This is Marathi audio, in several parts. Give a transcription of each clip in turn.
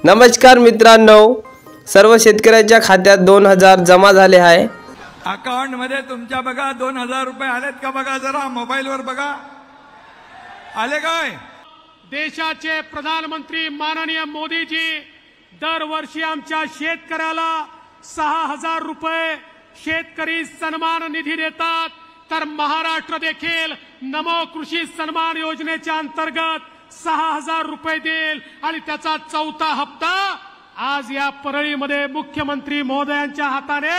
नमस्कार मित्रांनो, सर्व शेतकऱ्यांच्या खात्यात 2000 जमा झाले आहे। अकाउंट मध्ये तुमच्या बघा 2000 रुपये आलेत का बघा, जरा मोबाईल वर बघा आले काय। देशाचे प्रधानमंत्री माननीय मोदीजी दरवर्षी आमच्या शेतकऱ्याला 6000 रुपये शेतकरी सन्मान निधी देतात, तर महाराष्ट्र देखील नमो कृषी सन्मान योजनेच्या अंतर्गत 6000 रुपये देईल आणि त्याचा चौथा हप्ता आज या परळीमध्ये मुख्यमंत्री महोदयांच्या हाताने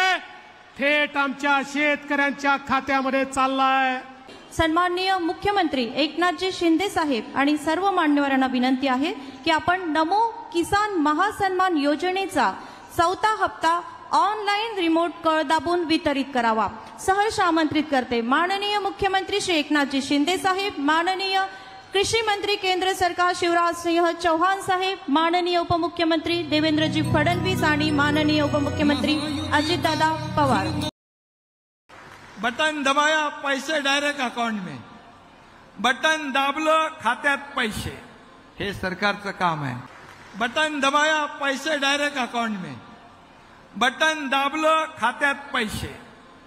थेट आमच्या शेतकऱ्यांच्या खात्यामध्ये चाललाय। सन्माननीय मुख्यमंत्री एकनाथजी शिंदे साहेब आणि सर्व मान्यवरांना विनंती आहे की आपण नमो किसान महासन्मान योजनेचा चौथा हप्ता ऑनलाईन रिमोट कळ दाबून वितरित करावा। सहर्ष आमंत्रित करते माननीय मुख्यमंत्री श्री एकनाथजी शिंदे साहेब, माननीय कृषी मंत्री केंद्र सरकार शिवराज सिंह चौहान साहेब, माननीय उपमुख्यमंत्री देवेंद्रजी फडणवीस आणि माननीय उपमुख्यमंत्री अजितदादा पवार। बटन दबाया, पैसे डायरेक्ट अकाउंट में, बटन दाबलं खात्यात पैसे, हे सरकारचं काम आहे। बटन दबाया, पैसे डायरेक्ट अकाउंट में, बटन दाबलं खात्यात पैसे,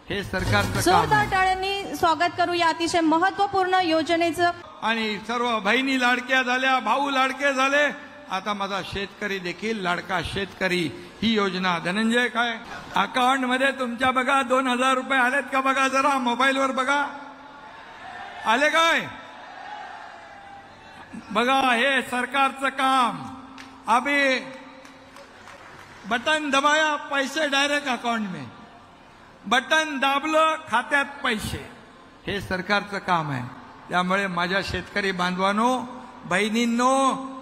हे सरकारचं काम जोरदार आहे। टाळ्यांनी स्वागत करूया अतिशय महत्त्वपूर्ण योजनेचं। आणि सर्व बहिणी लाडक्या झाल्या, भाऊ लाडके झाले, आता माझा शेतकरी देखील लाडका शेतकरी ही योजना। धनंजय काय अकाउंट मध्ये तुमच्या बघा 2000 रुपये आलेत का बघा, जरा मोबाईल वर बघा आले काय बघा, हे सरकारचं काम। अभी बटन दबाया, पैसे डायरेक्ट अकाउंट में, बटन दाबलं खात्यात पैसे, हे सरकारचं काम आहे। त्यामुळे माझ्या शेतकरी बांधवांनो, बहिणींनो,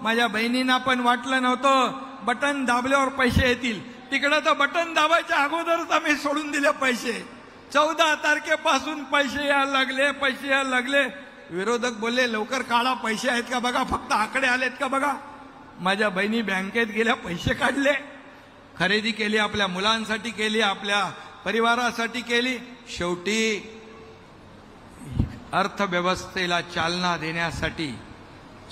माझ्या बहिणींना पण वाटलं नव्हतं बटन दाबल्यावर पैसे येतील, तिकडे तर बटन दाबायच्या अगोदरच आम्ही सोडून दिले पैसे। 14 तारखेपासून पैसे यायला लागले, पैसे यायला लागले। विरोधक बोलले लवकर काढा, पैसे आहेत का बघा, फक्त आकडे आलेत का बघा। माझ्या बहिणी बँकेत गेल्या, पैसे काढले, खरेदी केली, आपल्या मुलांसाठी केली, आपल्या परिवारासाठी केली। शेवटी अर्थव्यवस्थेला चालना देण्यासाठी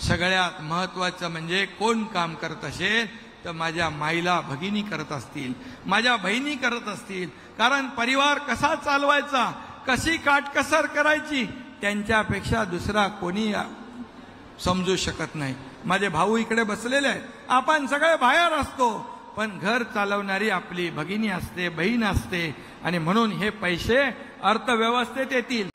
सगळ्यात महत्त्वाचं म्हणजे कोण काम करत असेल तर माझ्या माईला भगिनी करत असतील, माझ्या बहिणी करत असतील। कारण परिवार कसा चालवायचा, कशी काटकसर करायची, त्यांच्यापेक्षा दुसरा कोणी समजू शकत नाही। माझे भाऊ इकडे बसलेले आहेत, आपण सगळे बाहेर असतो, पण घर चालवणारी आपली भगिनी असते, बहीण असते, आणि म्हणून हे पैसे अर्थव्यवस्थेत येतील।